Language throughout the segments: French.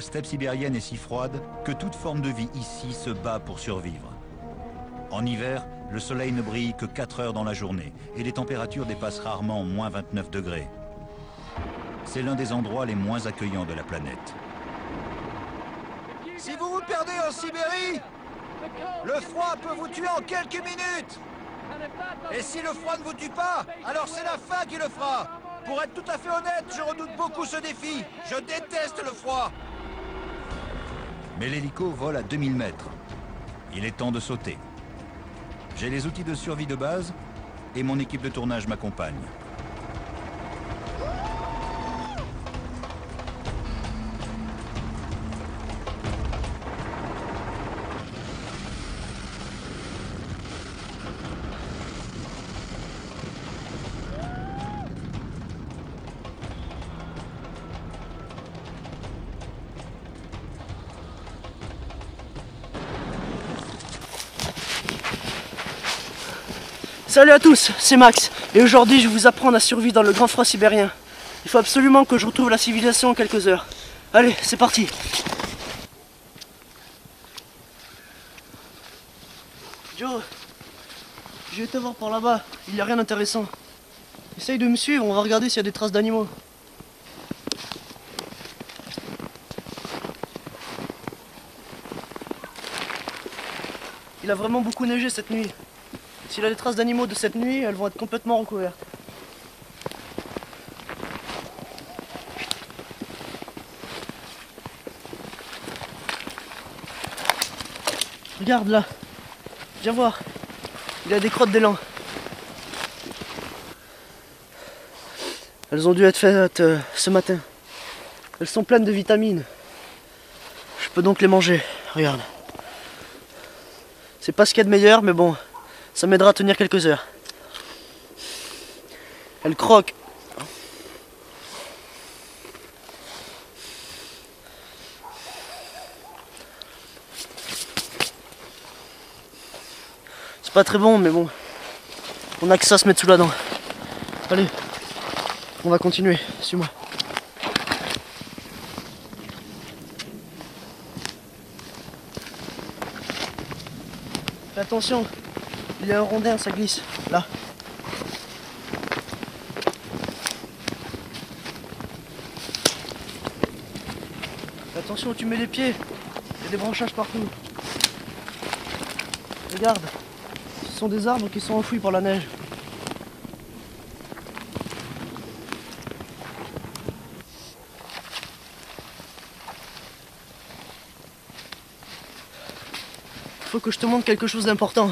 steppe sibérienne est si froide que toute forme de vie ici se bat pour survivre. En hiver, le soleil ne brille que 4 heures dans la journée et les températures dépassent rarement moins 29 degrés. C'est l'un des endroits les moins accueillants de la planète. Si vous vous perdez en Sibérie, le froid peut vous tuer en quelques minutes. Et si le froid ne vous tue pas, alors c'est la faim qui le fera. Pour être tout à fait honnête, je redoute beaucoup ce défi. Je déteste le froid. Mais l'hélico vole à 2000 mètres. Il est temps de sauter. J'ai les outils de survie de base et mon équipe de tournage m'accompagne. Salut à tous, c'est Max, et aujourd'hui je vais vous apprendre à survivre dans le grand froid sibérien. Il faut absolument que je retrouve la civilisation en quelques heures. Allez, c'est parti. Joe, je vais te voir par là-bas, il n'y a rien d'intéressant. Essaye de me suivre, on va regarder s'il y a des traces d'animaux. Il a vraiment beaucoup neigé cette nuit. S'il y a des traces d'animaux de cette nuit, elles vont être complètement recouvertes. Regarde là, viens voir, il y a des crottes d'élan. Elles ont dû être faites ce matin. Elles sont pleines de vitamines. Je peux donc les manger, regarde. C'est pas ce qu'il y a de meilleur, mais bon. Ça m'aidera à tenir quelques heures. Elle croque. C'est pas très bon, mais bon. On a que ça à se mettre sous la dent. Allez, on va continuer. Suis-moi. Fais attention. Il y a un rondin, ça glisse, là. Fais attention où tu mets les pieds, il y a des branchages partout. Regarde, ce sont des arbres qui sont enfouis par la neige. Il faut que je te montre quelque chose d'important.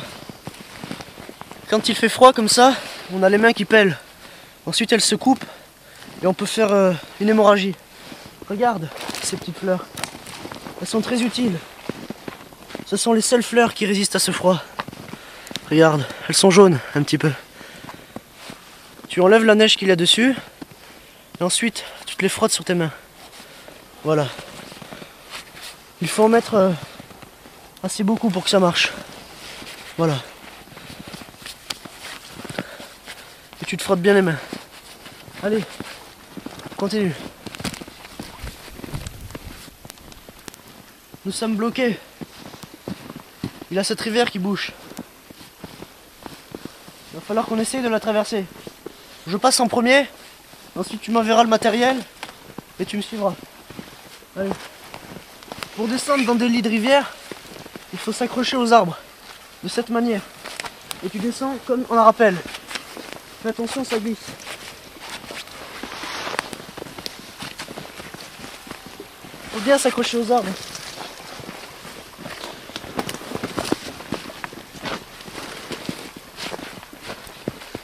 Quand il fait froid comme ça, on a les mains qui pèlent. Ensuite elles se coupent et on peut faire une hémorragie. Regarde ces petites fleurs. Elles sont très utiles. Ce sont les seules fleurs qui résistent à ce froid. Regarde, elles sont jaunes un petit peu. Tu enlèves la neige qu'il y a dessus et ensuite tu te les frottes sur tes mains. Voilà. Il faut en mettre assez beaucoup pour que ça marche. Voilà. Et tu te frottes bien les mains. Allez, continue. Nous sommes bloqués. Il y a cette rivière qui bouche. Il va falloir qu'on essaye de la traverser. Je passe en premier, ensuite tu m'enverras le matériel et tu me suivras. Allez. Pour descendre dans des lits de rivière, il faut s'accrocher aux arbres. De cette manière. Et tu descends comme on la rappelle. Fais attention, ça glisse. Faut bien s'accrocher aux arbres.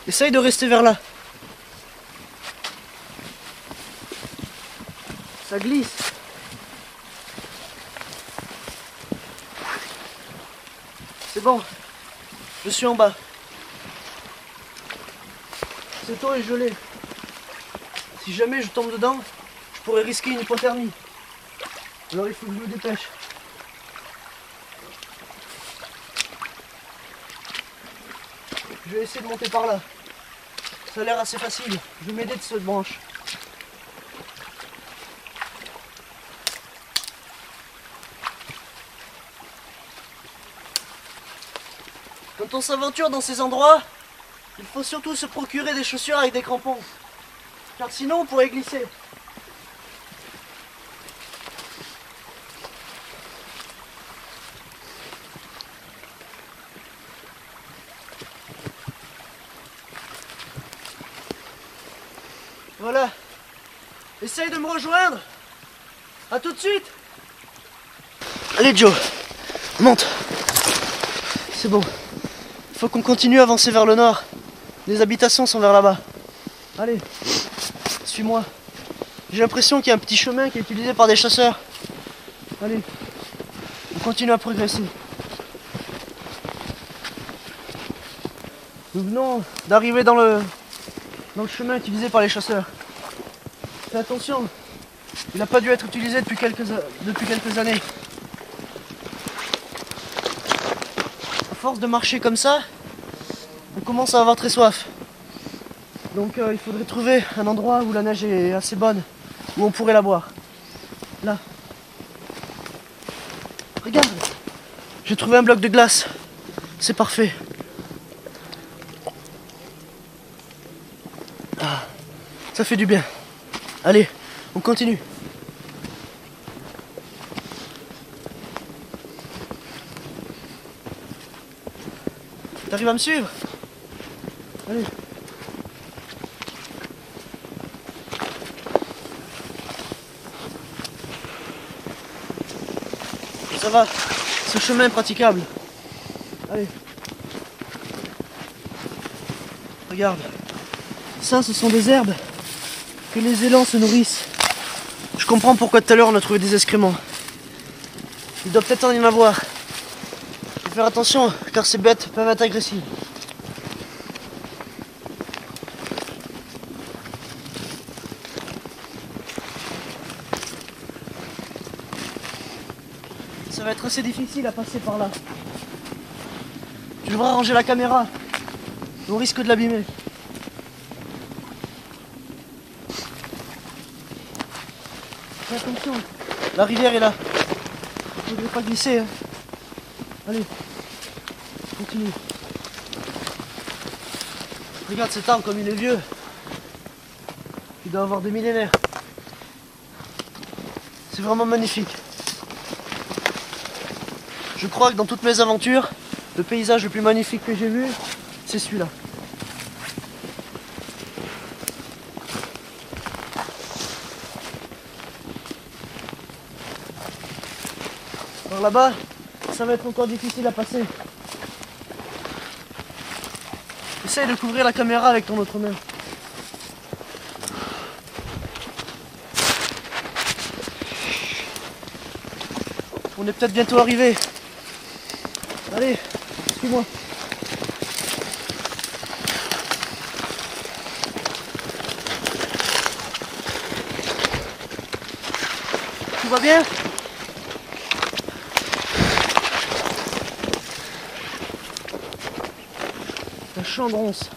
Essaye de rester vers là. Ça glisse. C'est bon. Je suis en bas. Cette eau est gelée. Si jamais je tombe dedans, je pourrais risquer une hypothermie. Alors il faut que je me dépêche. Je vais essayer de monter par là. Ça a l'air assez facile. Je vais m'aider de cette branche. Quand on s'aventure dans ces endroits, il faut surtout se procurer des chaussures avec des crampons. Car sinon on pourrait glisser. Voilà. Essaye de me rejoindre. A tout de suite. Allez Joe, monte. C'est bon. Il faut qu'on continue à avancer vers le nord. Les habitations sont vers là-bas. Allez, suis-moi. J'ai l'impression qu'il y a un petit chemin qui est utilisé par des chasseurs. Allez, on continue à progresser. Nous venons d'arriver dans le chemin utilisé par les chasseurs. Fais attention, il n'a pas dû être utilisé depuis quelques années. À force de marcher comme ça, on commence à avoir très soif. Donc il faudrait trouver un endroit où la neige est assez bonne, où on pourrait la boire. Là. Regarde, j'ai trouvé un bloc de glace. C'est parfait. Ah, ça fait du bien. Allez, on continue. T'arrives à me suivre? Allez. Ça va, ce chemin est praticable. Allez. Regarde. Ça, ce sont des herbes que les élans se nourrissent. Je comprends pourquoi tout à l'heure on a trouvé des excréments. Il doit peut-être en y avoir. Il faut faire attention car ces bêtes peuvent être agressives. Ça va être assez difficile à passer par là. Tu devras ranger la caméra. On risque de l'abîmer. Fais attention, la rivière est là. Il ne faudrait pas glisser. Hein. Allez, continue. Regarde cet arbre comme il est vieux. Il doit avoir des millénaires. C'est vraiment magnifique. Je crois que dans toutes mes aventures, le paysage le plus magnifique que j'ai vu, c'est celui-là. Par là-bas, ça va être encore difficile à passer. Essaye de couvrir la caméra avec ton autre main. On est peut-être bientôt arrivé. Allez, suis-moi. Tout va bien? La Chandronce.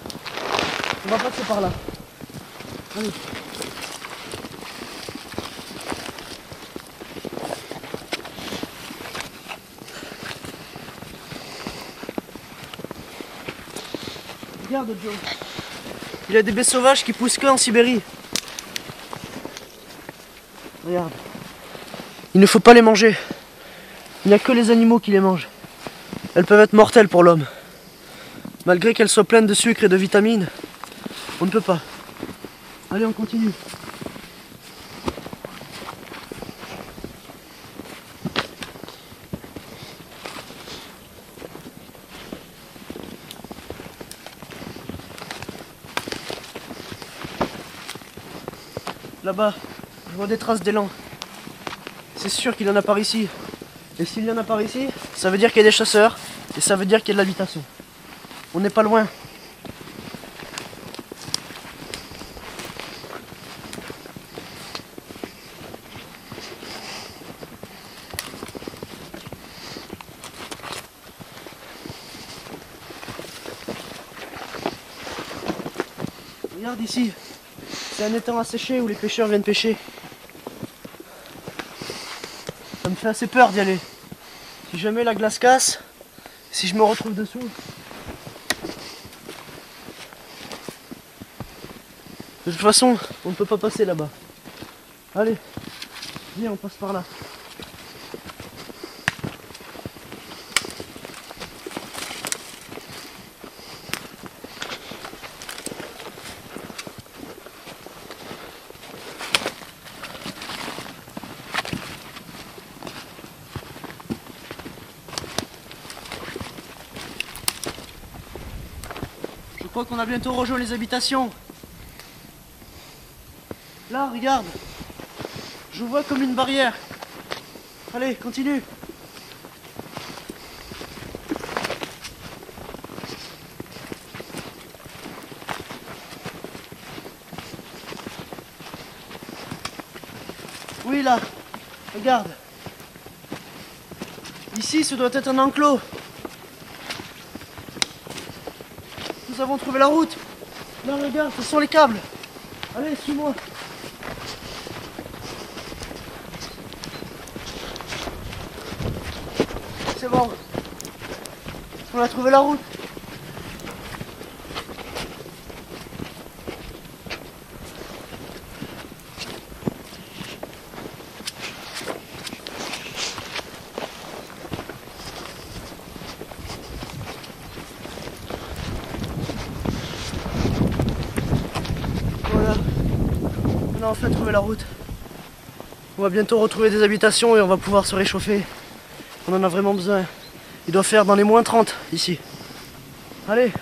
On va passer par là. Allez. Regarde Joe. Il y a des baies sauvages qui poussent qu'en Sibérie. Regarde. Il ne faut pas les manger. Il n'y a que les animaux qui les mangent. Elles peuvent être mortelles pour l'homme. Malgré qu'elles soient pleines de sucre et de vitamines, on ne peut pas. Allez, on continue. Là-bas, je vois des traces d'élan. C'est sûr qu'il y en a par ici. Et s'il y en a par ici, ça veut dire qu'il y a des chasseurs. Et ça veut dire qu'il y a de l'habitation. On n'est pas loin. Regarde ici. C'est un étang asséché où les pêcheurs viennent pêcher. Ça me fait assez peur d'y aller. Si jamais la glace casse, si je me retrouve dessous, De toute façon, on ne peut pas passer là-bas. Allez, viens, on passe par là. Je crois qu'on a bientôt rejoint les habitations. Là, regarde. Je vois comme une barrière. Allez, continue. Oui, là. Regarde. Ici, ce doit être un enclos. Nous avons trouvé la route. Là, regarde, ce sont les câbles. Allez, suis-moi. C'est bon. On a trouvé la route. Voilà. On a enfin trouvé la route. On va bientôt retrouver des habitations et on va pouvoir se réchauffer. On en a vraiment besoin. Il doit faire dans les -30 ici. Allez.